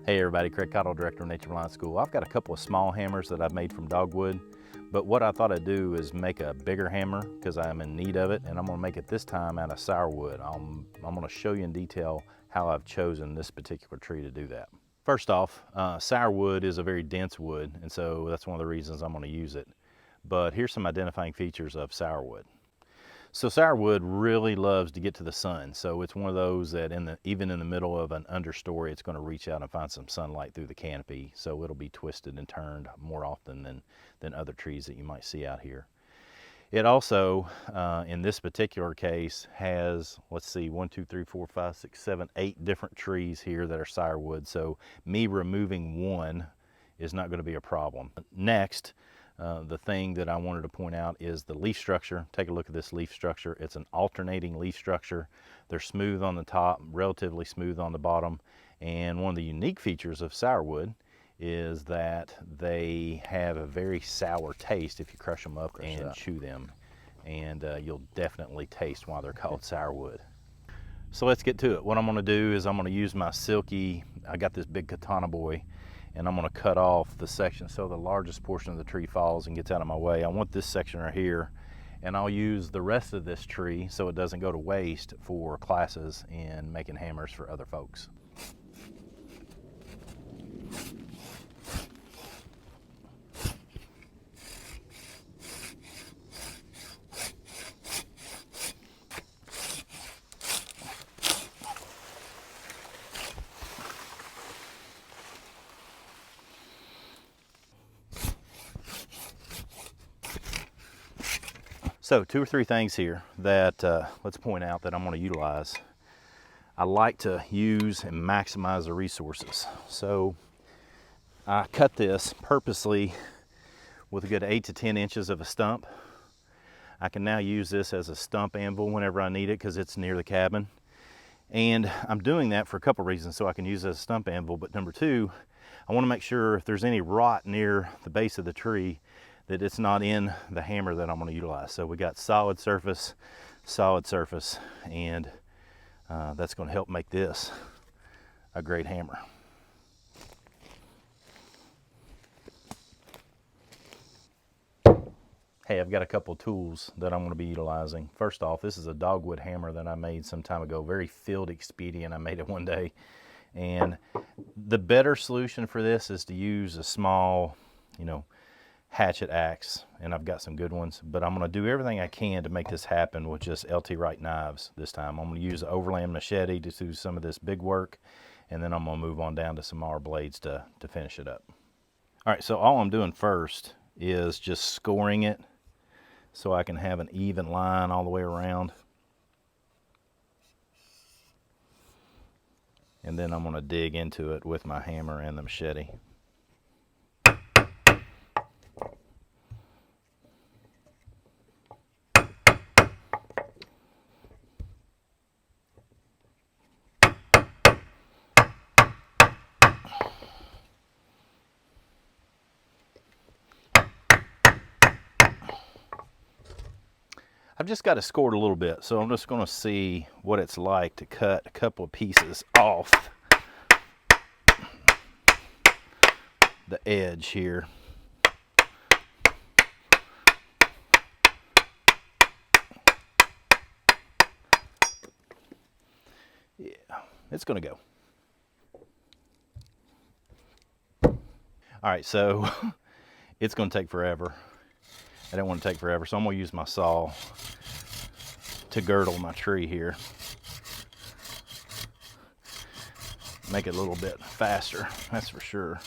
Hey everybody, Craig Cottle, Director of Nature Reliance School. I've got a couple of small hammers that I've made from dogwood, but what I thought I'd do is make a bigger hammer because I'm in need of it, and I'm going to make it this time out of sourwood. I'm going to show you in detail how I've chosen this particular tree to do that. First off, sourwood is a very dense wood, and so that's one of the reasons I'm going to use it. But here's some identifying features of sourwood. So sourwood really loves to get to the sun. So it's one of those that even in the middle of an understory, it's going to reach out and find some sunlight through the canopy. So it'll be twisted and turned more often than other trees that you might see out here. It also, in this particular case, has, let's see, 1, 2, 3, 4, 5, 6, 7, 8 different trees here that are sourwood. So me removing one is not going to be a problem. Next, the thing that I wanted to point out is the leaf structure. Take a look at this leaf structure. It's an alternating leaf structure. They're smooth on the top, relatively smooth on the bottom. And one of the unique features of sourwood is that they have a very sour taste if you crush them up and chew them. And you'll definitely taste why they're called sourwood. So let's get to it. What I'm going to do is I'm going to use my silky, I got this big katana boy, and I'm going to cut off the section so the largest portion of the tree falls and gets out of my way. I want this section right here, and I'll use the rest of this tree so it doesn't go to waste for classes and making hammers for other folks. So 2 or 3 things here that let's point out that I'm going to utilize. I like to use and maximize the resources. So I cut this purposely with a good 8 to 10 inches of a stump. I can now use this as a stump anvil whenever I need it because it's near the cabin. And I'm doing that for a couple reasons. So I can use it as a stump anvil, but number 2, I want to make sure if there's any rot near the base of the tree that it's not in the hammer that I'm going to utilize. So we got solid surface, and that's going to help make this a great hammer. Hey, I've got a couple of tools that I'm going to be utilizing. First off, this is a dogwood hammer that I made some time ago, very field expedient. I made it one day. And the better solution for this is to use a small, hatchet axe, and I've got some good ones, but I'm going to do everything I can to make this happen with just LT Wright knives this time. I'm going to use the overland machete to do some of this big work, and then I'm going to move on down to some more blades to finish it up. All right, so all I'm doing first is just scoring it so I can have an even line all the way around. And then I'm going to dig into it with my hammer and the machete. I've just got to score it a little bit, so I'm just going to see what it's like to cut a couple of pieces off the edge here. Yeah, it's going to go. All right, so it's going to take forever. I don't want to take forever, so I'm going to use my saw to girdle my tree here. Make it a little bit faster, that's for sure.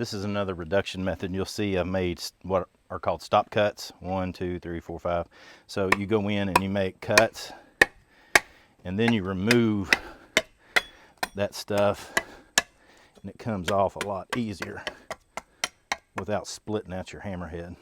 This is another reduction method. You'll see I've made what are called stop cuts. 1, 2, 3, 4, 5. So you go in and you make cuts, and then you remove that stuff, and it comes off a lot easier without splitting out your hammerhead.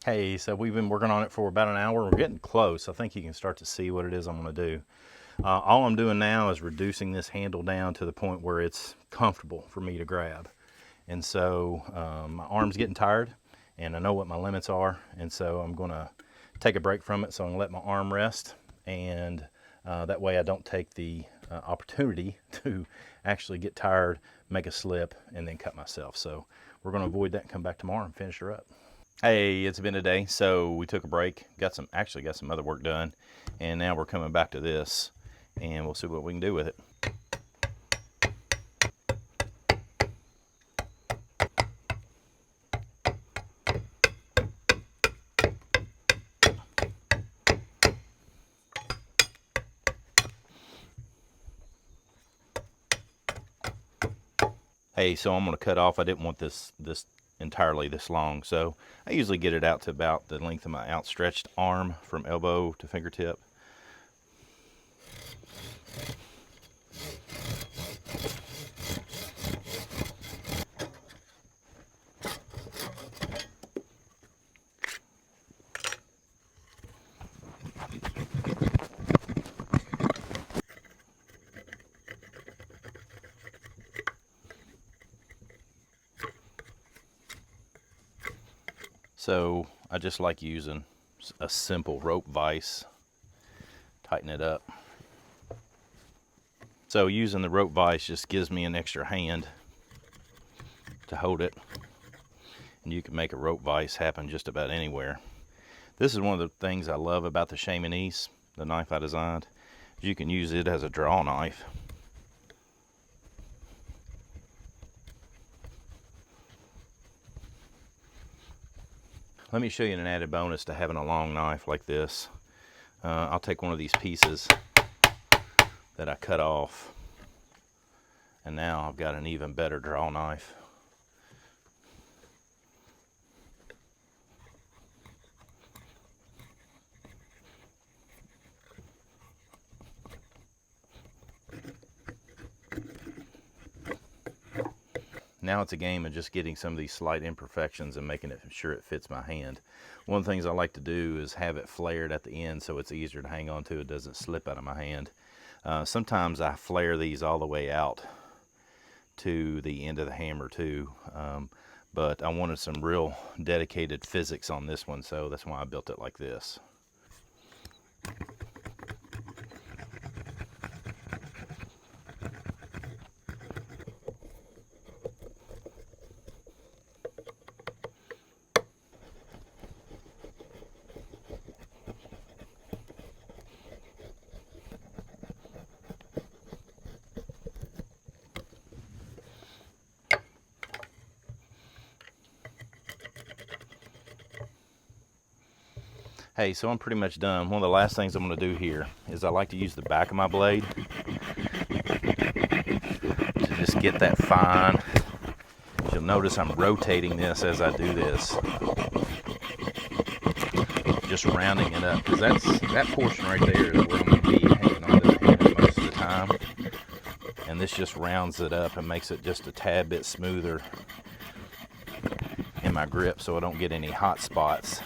Hey, so we've been working on it for about an hour. We're getting close. I think you can start to see what it is I'm going to do. All I'm doing now is reducing this handle down to the point where it's comfortable for me to grab. And so my arm's getting tired, and I know what my limits are, and so I'm going to take a break from it so I can let my arm rest, and that way I don't take the opportunity to actually get tired, make a slip, and then cut myself. So we're going to avoid that and come back tomorrow and finish her up. Hey, it's been a day, so we took a break, actually got some other work done, and now we're coming back to this, and we'll see what we can do with it. Hey, so I'm going to cut off. I didn't want this entirely this long, so I usually get it out to about the length of my outstretched arm from elbow to fingertip. So I just like using a simple rope vise, tighten it up. So using the rope vise just gives me an extra hand to hold it. And you can make a rope vise happen just about anywhere. This is one of the things I love about the Chamonix, the knife I designed. You can use it as a draw knife. Let me show you an added bonus to having a long knife like this. I'll take one of these pieces that I cut off, and now I've got an even better draw knife. Now it's a game of just getting some of these slight imperfections and making sure it fits my hand. One of the things I like to do is have it flared at the end so it's easier to hang on to. It doesn't slip out of my hand. Sometimes I flare these all the way out to the end of the hammer too, but I wanted some real dedicated physics on this one, so that's why I built it like this. Hey, so I'm pretty much done. One of the last things I'm going to do here is I like to use the back of my blade to just get that fine. You'll notice I'm rotating this as I do this. Just rounding it up, because that portion right there is where I'm going to be hanging on to the hammer most of the time. And this just rounds it up and makes it just a tad bit smoother in my grip so I don't get any hot spots.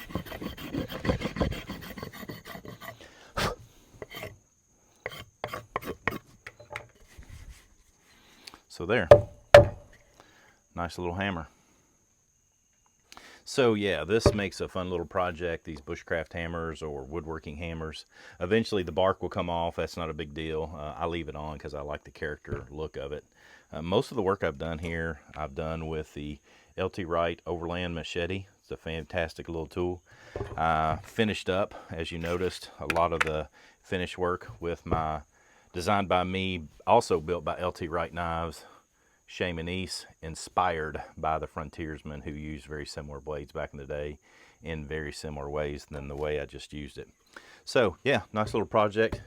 So there, nice little hammer. So yeah, this makes a fun little project, these Bushcraft hammers or woodworking hammers. Eventually the bark will come off, that's not a big deal. I leave it on because I like the character look of it. Most of the work I've done here, I've done with the LT Wright Overland Machete. It's a fantastic little tool. Finished up, as you noticed, a lot of the finish work with my designed by me, also built by LT Wright knives. Chamonix, inspired by the frontiersmen who used very similar blades back in the day in very similar ways than the way I just used it. So yeah, nice little project.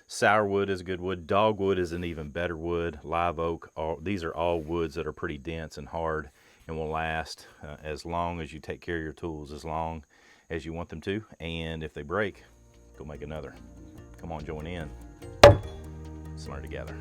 Sourwood is a good wood. Dogwood is an even better wood. Live oak, these are all woods that are pretty dense and hard and will last as long as you take care of your tools, as long as you want them to. And if they break, go make another. Come on, join in. Let's learn together.